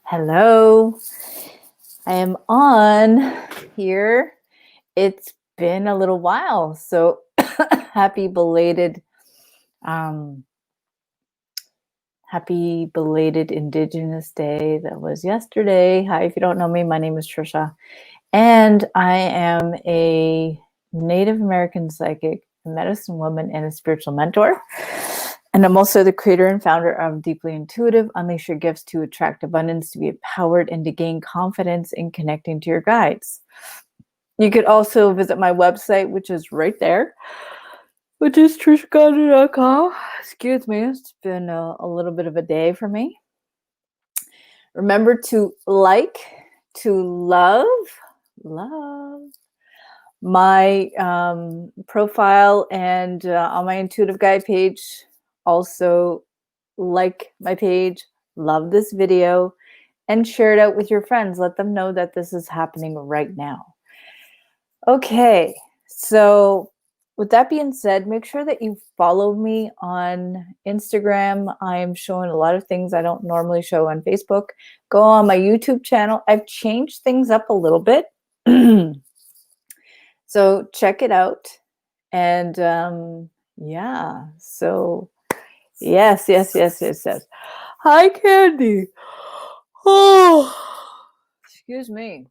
Hello, I am on here. It's been a little while, so happy belated, um, happy belated Indigenous Day. That was yesterday. Hi, if you don't know me, my name is Trisha, and I am a Native American psychic, a medicine woman, and a spiritual mentor. And I'm also the creator and founder of Deeply Intuitive, Unleash Your Gifts to Attract Abundance, to be empowered, and to gain confidence in connecting to your guides. You could also visit my website, which is right there, which is trishacondo.com. Excuse me, it's been a little bit of a day for me. Remember to like, to love my profile and on my intuitive guide page. Also like my page, love this video, and share it out with your friends. Let them know that this is happening right now. Okay, so with that being said, make sure that you follow me on Instagram. I'm showing a lot of things I don't normally show on Facebook. Go on my YouTube channel. I've changed things up a little bit. So check it out. And yeah, so yes. Hi, Candy. Oh, excuse me.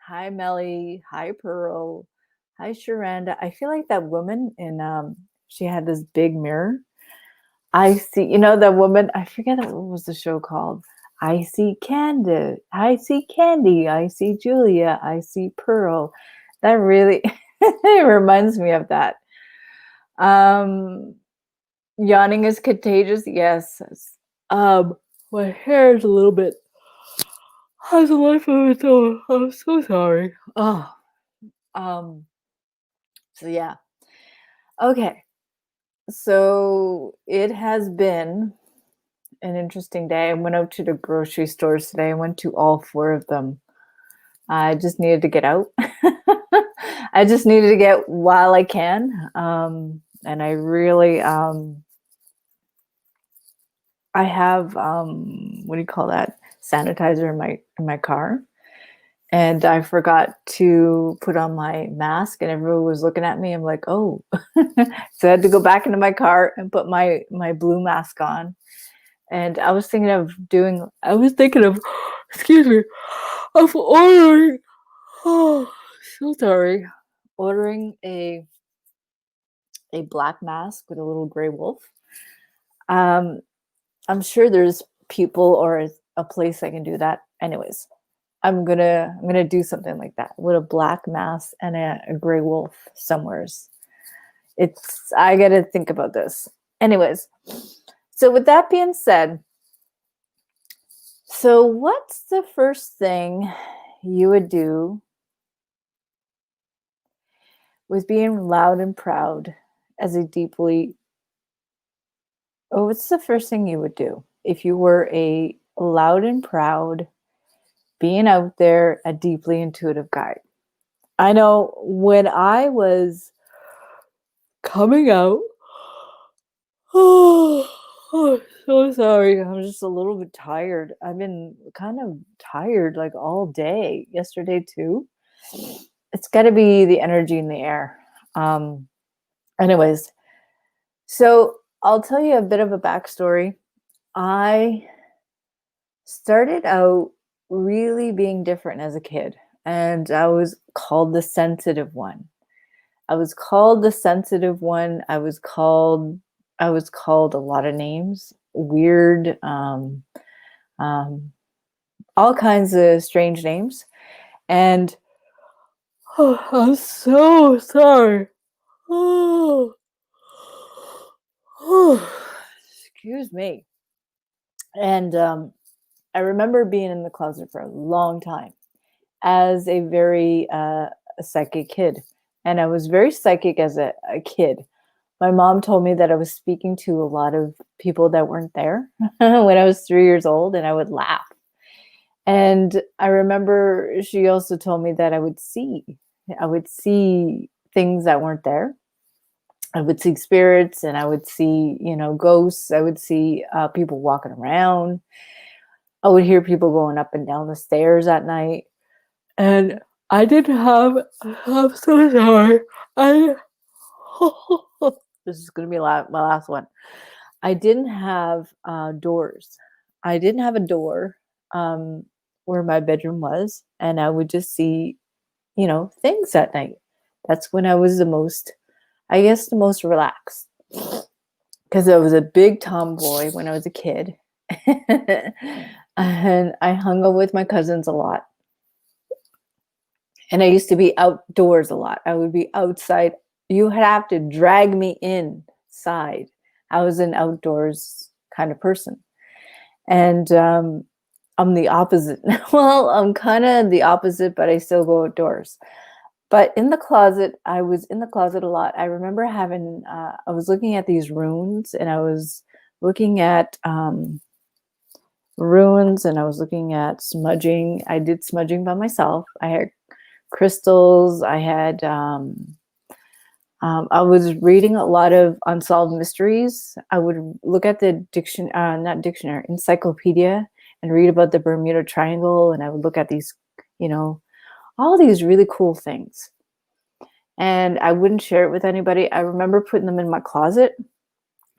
Hi, Melly. Hi, Pearl. Hi, Sharanda. I feel like that woman in she had this big mirror. I see, that woman, I forget what was the show called. I see Candy. I see Candy. I see Julia. I see Pearl. That really it reminds me of that. Yawning is contagious. Yes. My hair is a little bit. How's the life of it though? I'm so sorry. Oh, so yeah. Okay. So it has been an interesting day. I went out to the grocery stores today. I went to all four of them. I just needed to get out. I just needed to get while I can. And I really, I have, what do you call that? Sanitizer in my car. And I forgot to put on my mask, and everyone was looking at me. I'm like, oh. So I had to go back into my car and put my blue mask on. And I was thinking of, excuse me, of ordering, oh, so sorry, ordering a black mask with a little gray wolf. I'm sure there's people or a place I can do that. Anyways, I'm gonna do something like that with a black mask and a gray wolf somewheres. I gotta think about this. Anyways, so with that being said, so what's the first thing you would do with being loud and proud as a deeply? Oh, what's the first thing you would do if you were a loud and proud, being out there, a deeply intuitive guide? I know when I was coming out, oh, so sorry. I'm just a little bit tired. I've been kind of tired like all day, yesterday too. It's got to be the energy in the air. Anyways, so I'll tell you a bit of a backstory. I started out really being different as a kid, and I was called the sensitive one. I was called a lot of names, weird, all kinds of strange names. And I'm so sorry. Excuse me. And I remember being in the closet for a long time as a very psychic kid. And I was very psychic as a kid. My mom told me that I was speaking to a lot of people that weren't there when I was 3 years old, and I would laugh. And I remember she also told me that I would see things that weren't there. I would see spirits, and I would see, ghosts. I would see people walking around. I would hear people going up and down the stairs at night. And I didn't have, I'm so sorry. I, this is going to be my last one. I didn't have doors. I didn't have a door where my bedroom was. And I would just see, things at night. That's when I was the most, I guess, the most relaxed. Because I was a big tomboy when I was a kid. And I hung out with my cousins a lot. And I used to be outdoors a lot. I would be outside. You would have to drag me inside. I was an outdoors kind of person. And I'm the opposite. Well, I'm kind of the opposite, but I still go outdoors. But in the closet, I was in the closet a lot. I remember I was looking at these runes, and I was looking at runes, and I was looking at smudging. I did smudging by myself. I had crystals. I was reading a lot of unsolved mysteries. I would look at the not dictionary, encyclopedia, and read about the Bermuda Triangle. And I would look at these, all these really cool things. And I wouldn't share it with anybody. I remember putting them in my closet.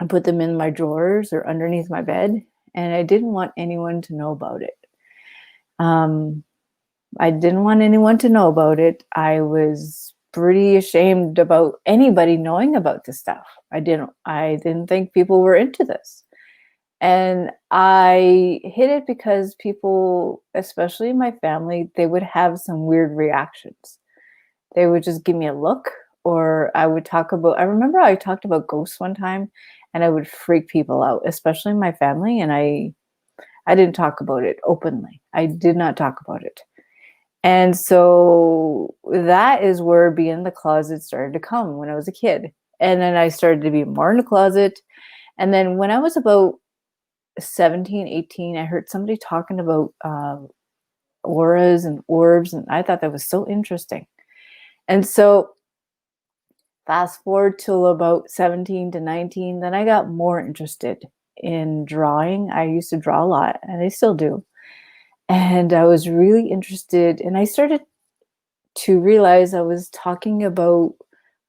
I put them in my drawers or underneath my bed. And I didn't want anyone to know about it. I didn't want anyone to know about it. I was pretty ashamed about anybody knowing about this stuff. I didn't think people were into this. And I hid it because people, especially my family, they would have some weird reactions. They would just give me a look, or I remember I talked about ghosts one time, and I would freak people out, especially my family. And I didn't talk about it openly. I did not talk about it. And so that is where being in the closet started to come when I was a kid. And then I started to be more in the closet. And then when I was about 17, 18, I heard somebody talking about auras and orbs. And I thought that was so interesting. And so fast forward till about 17 to 19, then I got more interested in drawing. I used to draw a lot, and I still do. And I was really interested, and I started to realize I was talking about,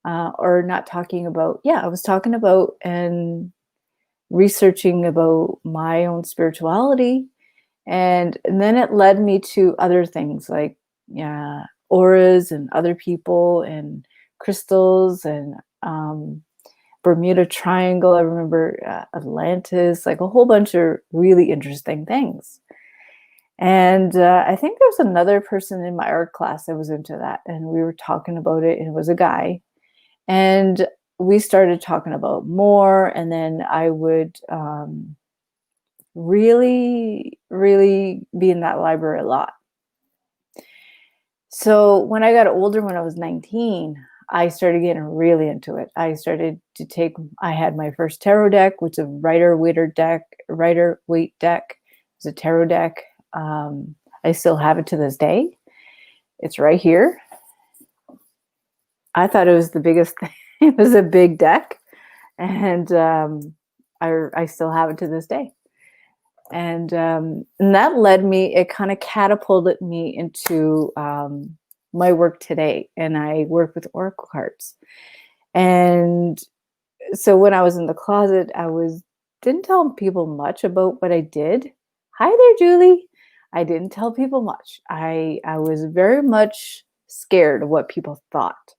or not talking about, I was talking about and researching about my own spirituality. And then it led me to other things like auras and other people and crystals and Bermuda Triangle. I remember Atlantis, like a whole bunch of really interesting things. And I think there was another person in my art class that was into that. And we were talking about it, and it was a guy. And we started talking about more. And then I would really, really be in that library a lot. So when I got older, when I was 19, I started getting really into it. I had my first tarot deck, which is a Rider-Waite deck. It's a tarot deck. I still have it to this day. It's right here. I thought it was the biggest thing. It was a big deck. And I still have it to this day. And that it kind of catapulted me into my work today. And I work with oracle cards. And so when I was in the closet, didn't tell people much about what I did. Hi there, Julie. I didn't tell people much. I was very much scared of what people thought.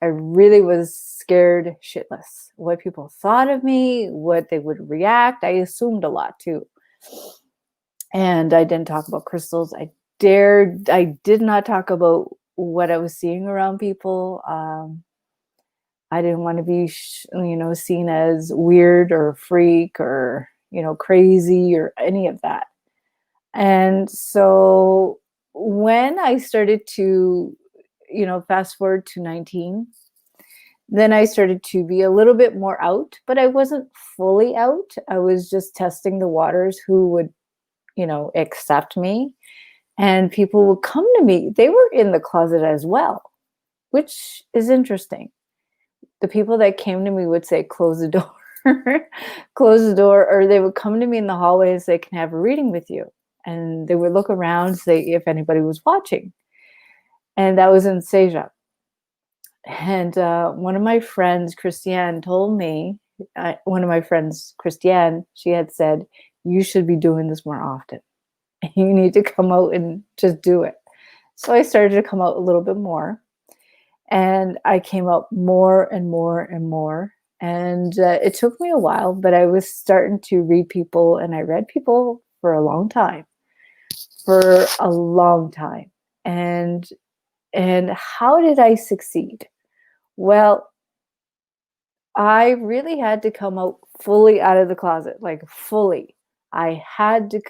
I really was scared shitless. What people thought of me, what they would react. I assumed a lot too. And I didn't talk about crystals. I did not talk about what I was seeing around people. I didn't want to be, seen as weird or a freak or, crazy or any of that. And so when I started to, fast forward to 19, then I started to be a little bit more out, but I wasn't fully out. I was just testing the waters, who would, accept me. And people would come to me. They were in the closet as well, which is interesting. The people that came to me would say, close the door, close the door, or they would come to me in the hallway and say, can I have a reading with you? and they would look around, say if anybody was watching. And that was in Seja. And one of my friends, Christiane, told me, one of my friends, Christiane, she had said, you should be doing this more often. You need to come out and just do it. So I started to come out a little bit more. And I came out more and more and more. And it took me a while, but I was starting to read people, and I read people for a long time, for a long time. And how did I succeed? Well, I really had to come out fully out of the closet, like fully. I had to,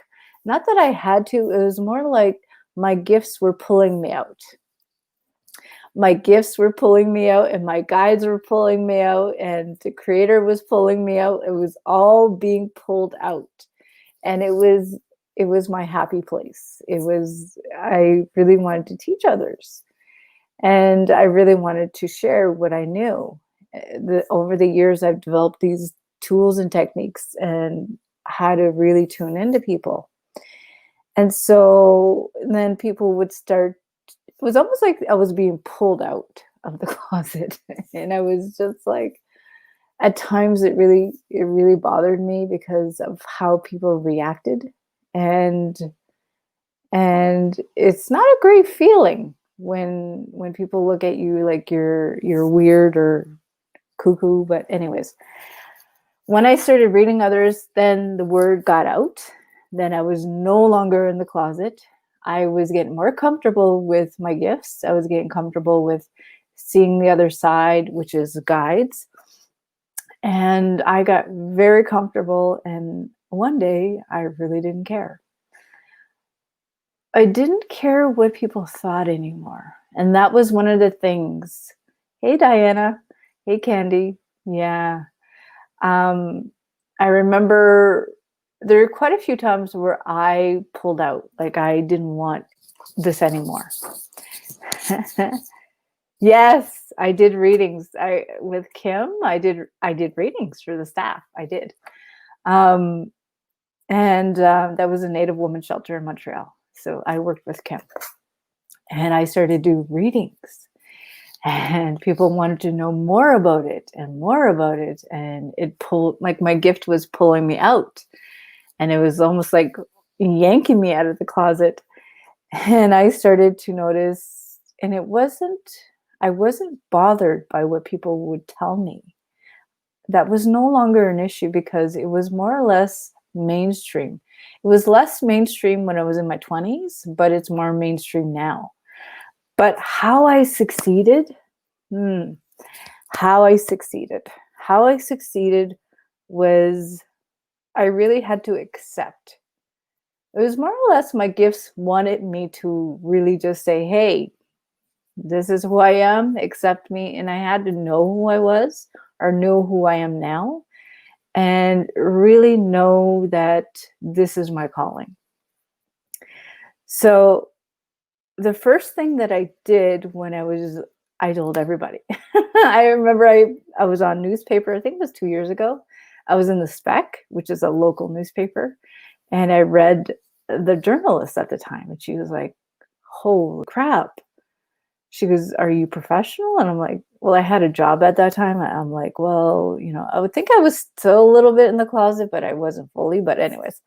not that I had to, it was more like my gifts were pulling me out. My gifts were pulling me out, and my guides were pulling me out, and the creator was pulling me out. It was all being pulled out. And it was my happy place. I really wanted to teach others. And I really wanted to share what I knew. Over the years, I've developed these tools and techniques and how to really tune into people. And so then people would start, it was almost like I was being pulled out of the closet. And I was just like, at times it really bothered me because of how people reacted. And it's not a great feeling when people look at you like you're weird or cuckoo. But anyways, when I started reading others, then the word got out. Then I was no longer in the closet. I was getting more comfortable with my gifts. I was getting comfortable with seeing the other side, which is guides. And I got very comfortable. And one day I really didn't care. I didn't care what people thought anymore. And that was one of the things. Hey, Diana. Hey, Candy. Yeah. I remember there were quite a few times where I pulled out, like I didn't want this anymore. Yes, I did readings. With Kim, I did readings for the staff. I did. And that was a Native woman shelter in Montreal. So I worked with Kim. And I started to do readings. And people wanted to know more about it and more about it. And it pulled, like my gift was pulling me out. And it was almost like yanking me out of the closet. And I started to notice, and I wasn't bothered by what people would tell me. That was no longer an issue because it was more or less mainstream. It was less mainstream when I was in my 20s, but it's more mainstream now. But how I succeeded, how I succeeded was I really had to accept. It was more or less my gifts wanted me to really just say, hey, this is who I am, accept me. And I had to know who I was or know who I am now and really know that this is my calling. So the first thing that I did when I told everybody. I remember I was on newspaper, I think it was 2 years ago. I was in the Spec, which is a local newspaper. And I read the journalist at the time. And she was like, holy crap. She goes, are you professional? And I'm like, well, I had a job at that time. I'm like, well, I would think I was still a little bit in the closet, but I wasn't fully. But anyways,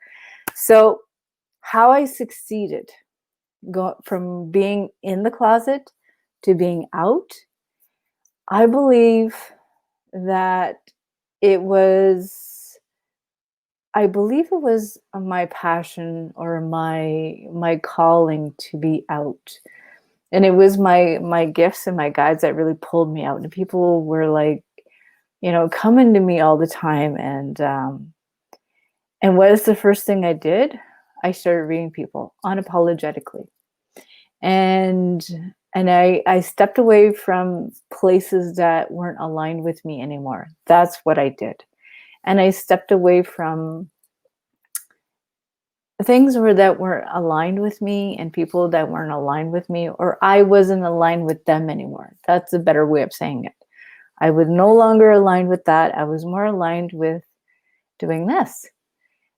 so how I succeeded from being in the closet to being out, I believe that it was my passion or my calling to be out. And it was my gifts and my guides that really pulled me out. And people were like, coming to me all the time. And what is the first thing I did? I started reading people unapologetically. And I stepped away from places that weren't aligned with me anymore. That's what I did. And I stepped away from things that weren't aligned with me and people that weren't aligned with me, or I wasn't aligned with them anymore. That's a better way of saying it. I was no longer aligned with that. I was more aligned with doing this.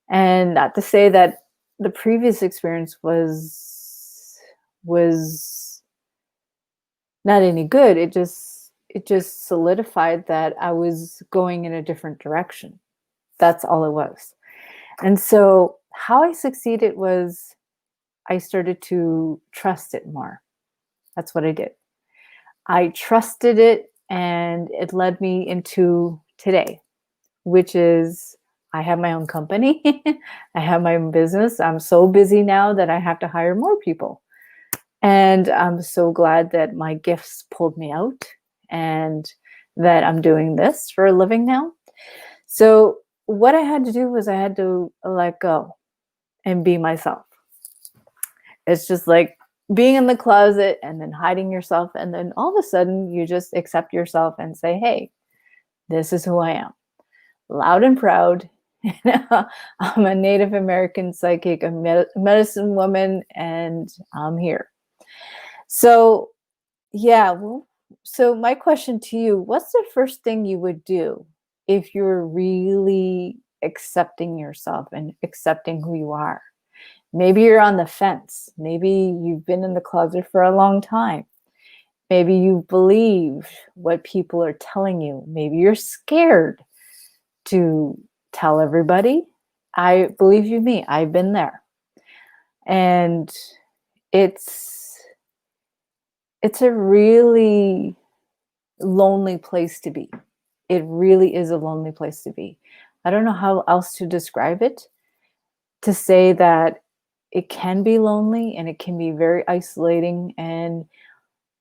And not to say that the previous experience was not any good. It just solidified that I was going in a different direction. That's all it was. And so how I succeeded was I started to trust it more. That's what I did. I trusted it, and it led me into today, which is I have my own company. I have my own business. I'm so busy now that I have to hire more people. And I'm so glad that my gifts pulled me out and that I'm doing this for a living now. So, what I had to do was I had to let go and be myself. It's just like being in the closet and then hiding yourself. And then all of a sudden, you just accept yourself and say, hey, this is who I am. Loud and proud. I'm a Native American psychic, a medicine woman, and I'm here. So, yeah. Well, so my question to you, what's the first thing you would do if you're really accepting yourself and accepting who you are? Maybe you're on the fence. Maybe you've been in the closet for a long time. Maybe you believe what people are telling you. Maybe you're scared to tell everybody. I believe you me, I've been there. And it's a really lonely place to be. It really is a lonely place to be. I don't know how else to describe it, to say that it can be lonely and it can be very isolating. And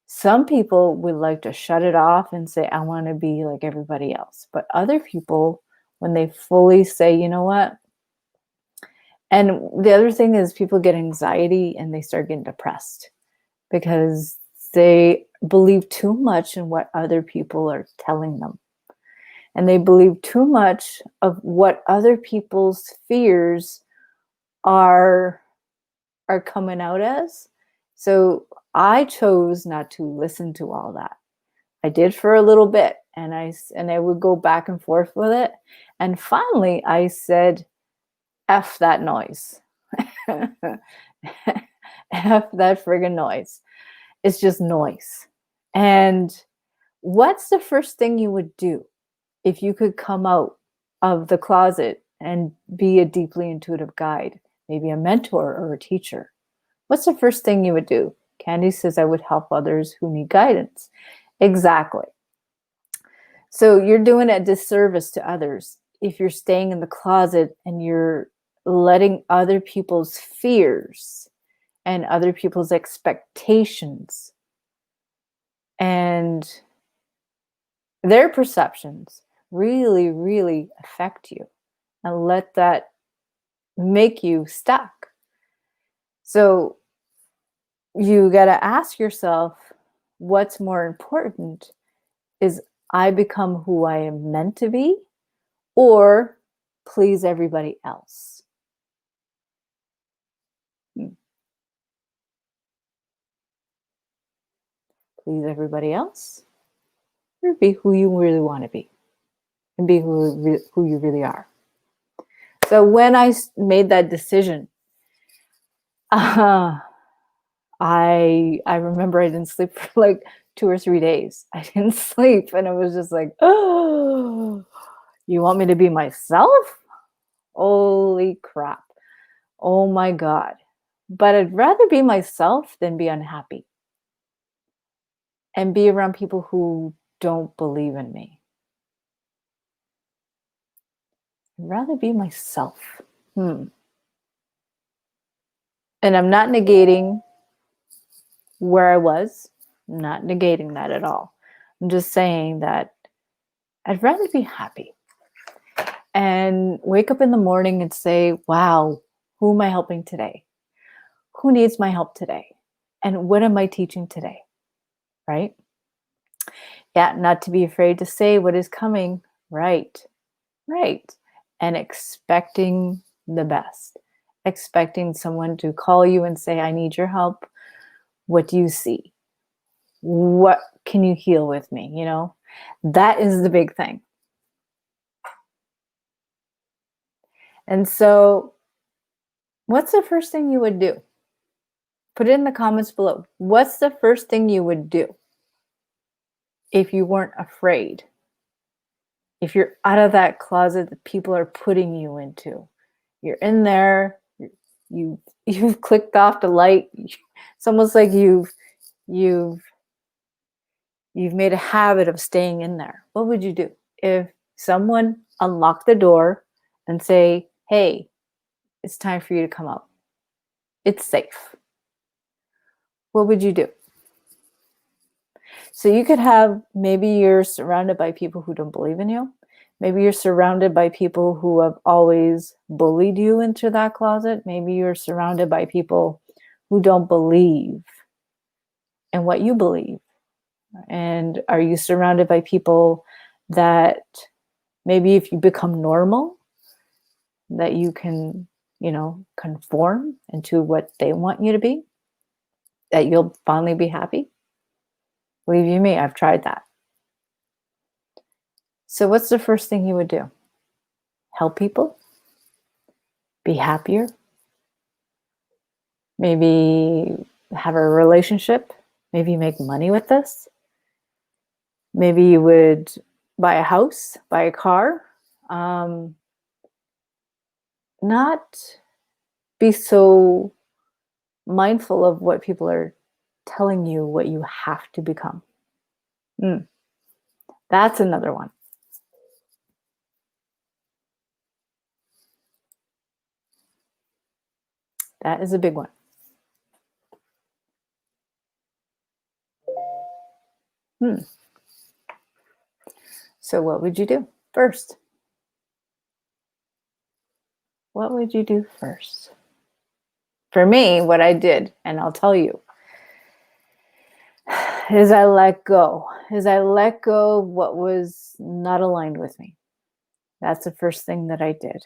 some people would like to shut it off and say, I want to be like everybody else. But other people, when they fully say, you know what? And the other thing is people get anxiety and they start getting depressed because they believe too much in what other people are telling them. And they believe too much of what other people's fears are coming out as. So I chose not to listen to all that. I did for a little bit, and I would go back and forth with it. And finally I said, F that noise. F that friggin' noise. It's just noise. And what's the first thing you would do if you could come out of the closet and be a deeply intuitive guide, maybe a mentor or a teacher? What's the first thing you would do? Candy says, I would help others who need guidance. Exactly. So you're doing a disservice to others if you're staying in the closet and you're letting other people's fears and other people's expectations and their perceptions really, really affect you and let that make you stuck. So you got to ask yourself, what's more important? Is I become who I am meant to be, or please everybody else? Please everybody else, or be who you really want to be and be who you really are. So when I made that decision, I remember I didn't sleep for like 2 or 3 days. I didn't sleep, and it was just like, oh, you want me to be myself? Holy crap. Oh my God. But I'd rather be myself than be unhappy and be around people who don't believe in me. I'd rather be myself. And I'm not negating where I was, I'm not negating that at all. I'm just saying that I'd rather be happy and wake up in the morning and say, wow, who am I helping today? Who needs my help today? And what am I teaching today? Right? Yeah, not to be afraid to say what is coming. Right. And expecting the best. Expecting someone to call you and say, I need your help. What do you see? What can you heal with me? You know, that is the big thing. And so What's the first thing you would do? Put it in the comments below. What's the first thing you would do if you weren't afraid? If you're out of that closet that people are putting you into, you're in there, you've clicked off the light. It's almost like you've made a habit of staying in there. What would you do if someone unlocked the door and say, "Hey, it's time for you to come out. It's safe." What would you do? So you could have, maybe you're surrounded by people who don't believe in you. Maybe you're surrounded by people who have always bullied you into that closet. Maybe you're surrounded by people who don't believe in what you believe. And are you surrounded by people that maybe if you become normal, that you can, conform into what they want you to be, that you'll finally be happy? Believe you me, I've tried that. So what's the first thing you would do? Help people? Be happier? Maybe have a relationship? Maybe make money with this? Maybe you would buy a house, buy a car. Not be so mindful of what people are telling you what you have to become. That's another one. That is a big one. So what would you do first? What would you do first? For me, what I did, and I'll tell you, is I let go. I let go of what was not aligned with me. That's the first thing that I did.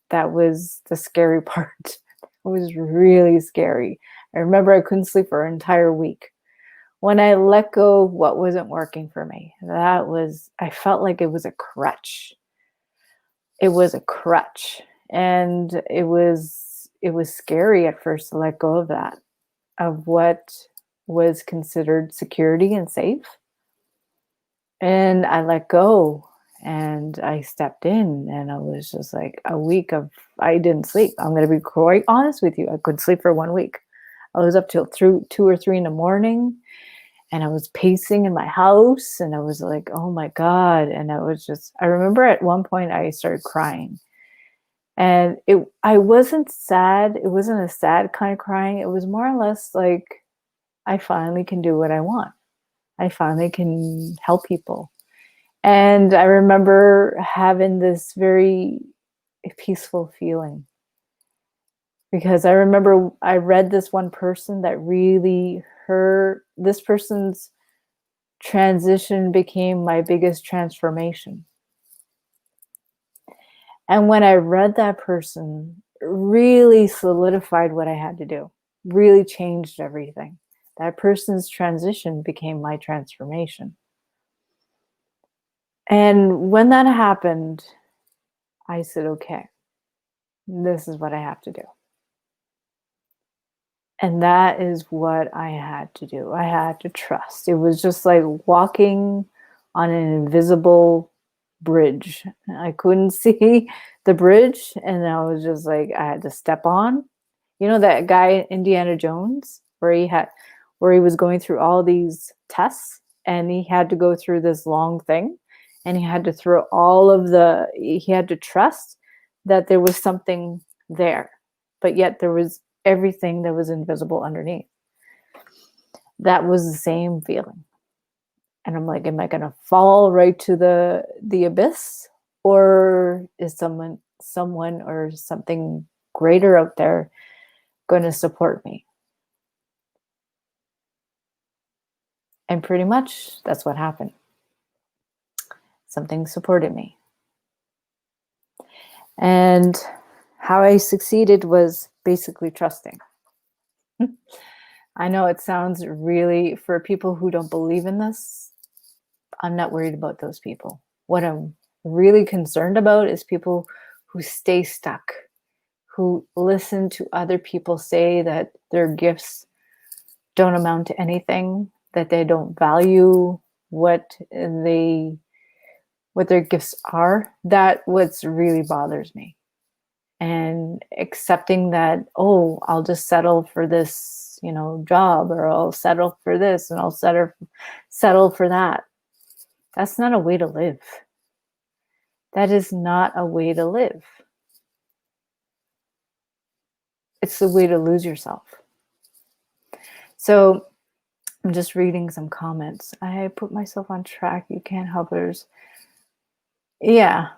That was the scary part. It was really scary. I remember I couldn't sleep for an entire week. When I let go of what wasn't working for me, I felt like it was a crutch. It was a crutch. And it was scary at first to let go of that, of what was considered security and safe. And I let go and I stepped in, and I was just like a week of, I didn't sleep. I'm going to be quite honest with you. I couldn't sleep for 1 week. I was up till 2 or 3 in the morning, and I was pacing in my house, and I was like, oh my God. And I remember at one point I started crying, and I wasn't sad. It wasn't a sad kind of crying. It was more or less like, I finally can do what I want. I finally can help people. And I remember having this very peaceful feeling, because I remember I read this one person that really, this person's transition became my biggest transformation. And when I read that person, it really solidified what I had to do, really changed everything. That person's transition became my transformation. And when that happened, I said, okay, this is what I have to do. And that is what I had to do. I had to trust. It was just like walking on an invisible bridge. I couldn't see the bridge, and I was just like, I had to step on. You know that guy Indiana Jones, where he was going through all these tests, and he had to go through this long thing, and he had to he had to trust that there was something there, but yet there was everything that was invisible underneath. That was the same feeling. And I'm like, am I going to fall right to the abyss, or is someone or something greater out there going to support me? And pretty much that's what happened. Something supported me. And how I succeeded was basically trusting. I know it sounds really, for people who don't believe in this, I'm not worried about those people. What I'm really concerned about is people who stay stuck, who listen to other people say that their gifts don't amount to anything, that they don't value they what their gifts are. That what's really bothers me. And accepting that, oh, I'll just settle for this, job, or I'll settle for this, and I'll settle for that. That's not a way to live. That is not a way to live. It's the way to lose yourself. So I'm just reading some comments. I put myself on track. You can't help others. Yeah,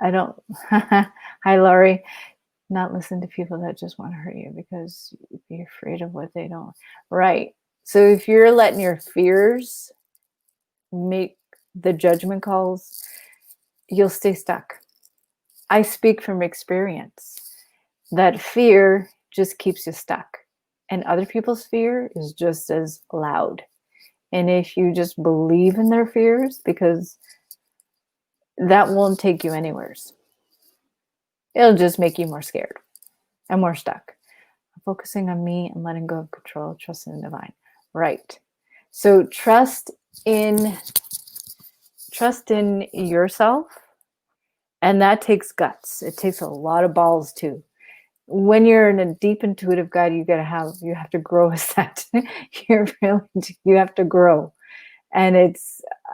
I don't. Hi, Laurie. Not listen to people that just want to hurt you because you'd be afraid of what they don't. Right. So if you're letting your fears make the judgment calls, you'll stay stuck. I speak from experience. That fear just keeps you stuck. And other people's fear is just as loud. And if you just believe in their fears, because that won't take you anywhere. It'll just make you more scared and more stuck. Focusing on me and letting go of control, trust in the divine. Right. So trust in yourself. And that takes guts. It takes a lot of balls too. When you're in a deep intuitive guide, you have to grow as that. You have to grow. And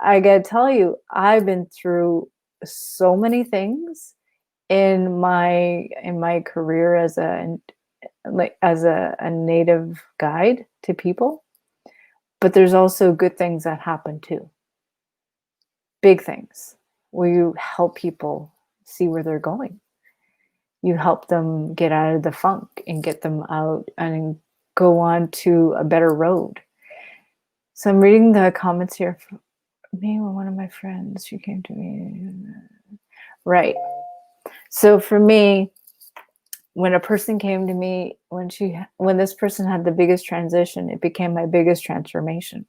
I gotta tell you, I've been through so many things in my career as a native guide to people, but there's also good things that happen too. Big things where you help people see where they're going. You help them get out of the funk and get them out and go on to a better road. So I'm reading the comments here. Me or one of my friends, she came to me. Right. So for me, when a person came to me, when this person had the biggest transition, it became my biggest transformation.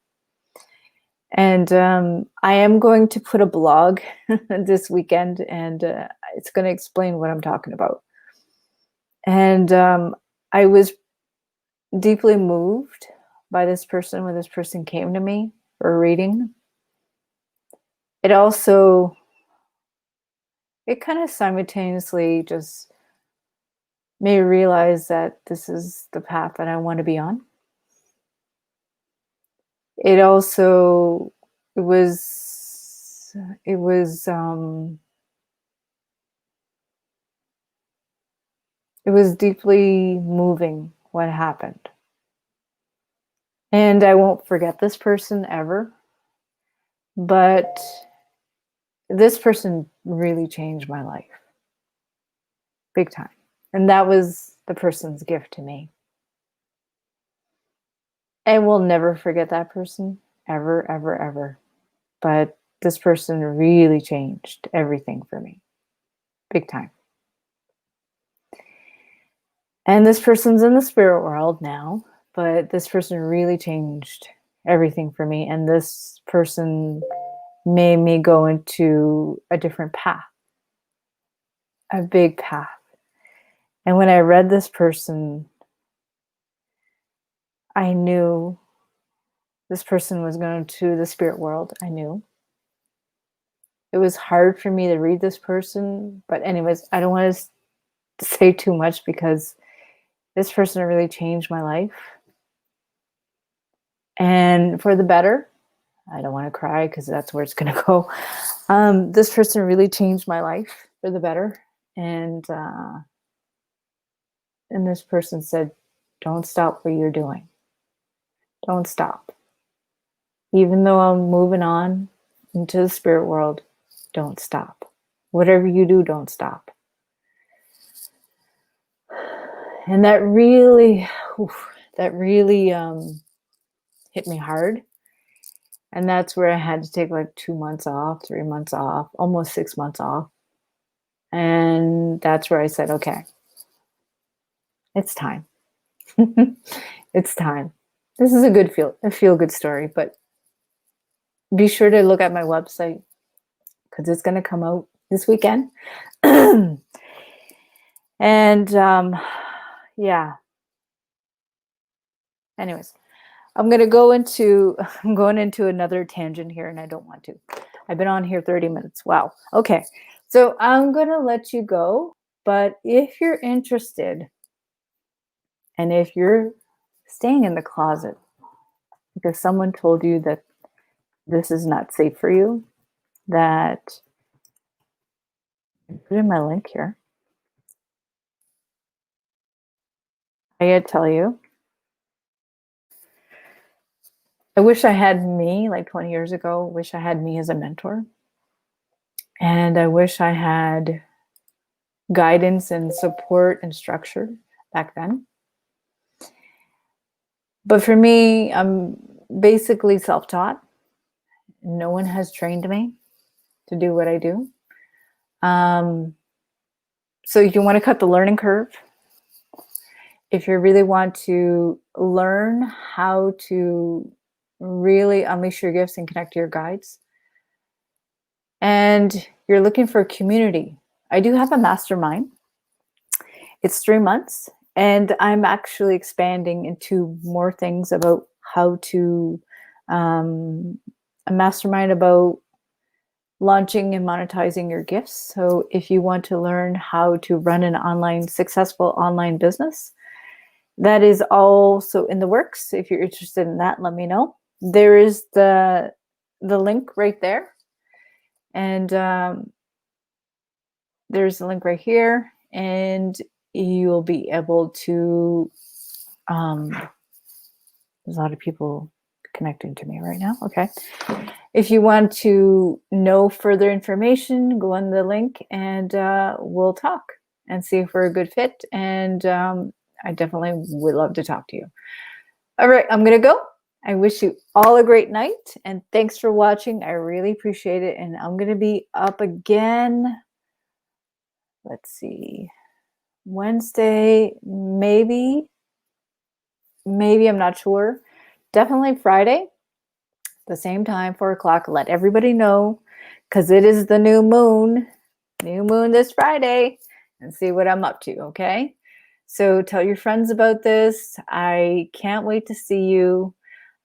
And I am going to put a blog this weekend, and it's going to explain what I'm talking about. And I was deeply moved by this person when this person came to me for a reading. It kind of simultaneously just made me realize that this is the path that I want to be on. It also, it was deeply moving what happened. And I won't forget this person ever. But this person really changed my life. Big time. And that was the person's gift to me. I will never forget that person, ever, ever, ever. But this person really changed everything for me. Big time. And this person's in the spirit world now, but this person really changed everything for me. And this person made me go into a different path, a big path. And when I read this person, I knew this person was going to the spirit world. I knew. It was hard for me to read this person. But anyways, I don't want to say too much because this person really changed my life. And for the better. I don't want to cry because that's where it's going to go. This person really changed my life for the better. And this person said, don't stop what you're doing. Don't stop. Even though I'm moving on into the spirit world, don't stop. Whatever you do, don't stop. And that really hit me hard. And that's where I had to take like 2 months off, 3 months off, almost 6 months off. And that's where I said, okay, it's time. It's time. This is a feel-good story, but be sure to look at my website because it's going to come out this weekend. And yeah, anyways, I'm going to go into, I'm going into another tangent here and I don't want to. I've been on here 30 minutes. Wow. Okay. So I'm going to let you go. But if you're interested and if you're staying in the closet because someone told you that this is not safe for you, that put in my link here. I gotta tell you, I wish I had me like 20 years ago, wish I had me as a mentor. And I wish I had guidance and support and structure back then. But for me, I'm basically self-taught. No one has trained me to do what I do. So you want to cut the learning curve. If you really want to learn how to really unleash your gifts and connect to your guides, and you're looking for a community, I do have a mastermind. It's 3 months, and I'm actually expanding into more things about how to a mastermind about launching and monetizing your gifts. So if you want to learn how to run an successful online business, that is also in the works. If you're interested in that, let me know. There is the link right there. And there's the link right here. And you'll be able to, there's a lot of people connecting to me right now. Okay. If you want to know further information, go on the link and we'll talk and see if we're a good fit. And I definitely would love to talk to you. All right, I'm going to go. I wish you all a great night and thanks for watching. I really appreciate it. And I'm going to be up again. Let's see, Wednesday, maybe, I'm not sure. Definitely Friday, the same time, 4 o'clock. Let everybody know because it is the new moon this Friday, and see what I'm up to. Okay. So tell your friends about this. I can't wait to see you.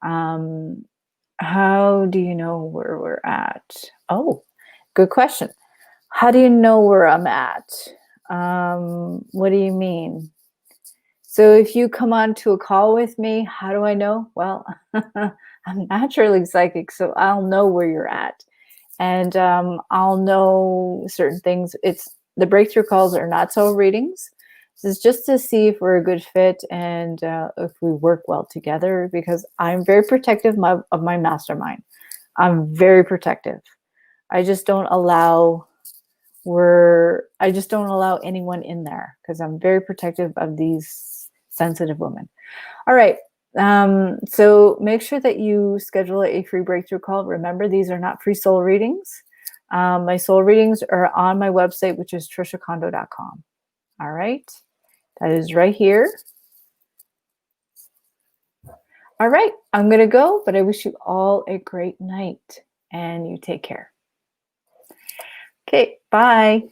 How do you know where we're at? Oh, good question. How do you know where I'm at? What do you mean? So if you come on to a call with me, how do I know? Well, I'm naturally psychic, so I'll know where you're at. And I'll know certain things. It's the breakthrough calls are not soul readings. This is just to see if we're a good fit and if we work well together, because I'm very protective of my mastermind. I'm very protective. I just don't allow anyone in there because I'm very protective of these sensitive women. All right. So make sure that you schedule a free breakthrough call. Remember, these are not free soul readings. My soul readings are on my website, which is trishacondo.com. All right. That is right here. All right. I'm going to go, but I wish you all a great night and you take care. Okay. Bye.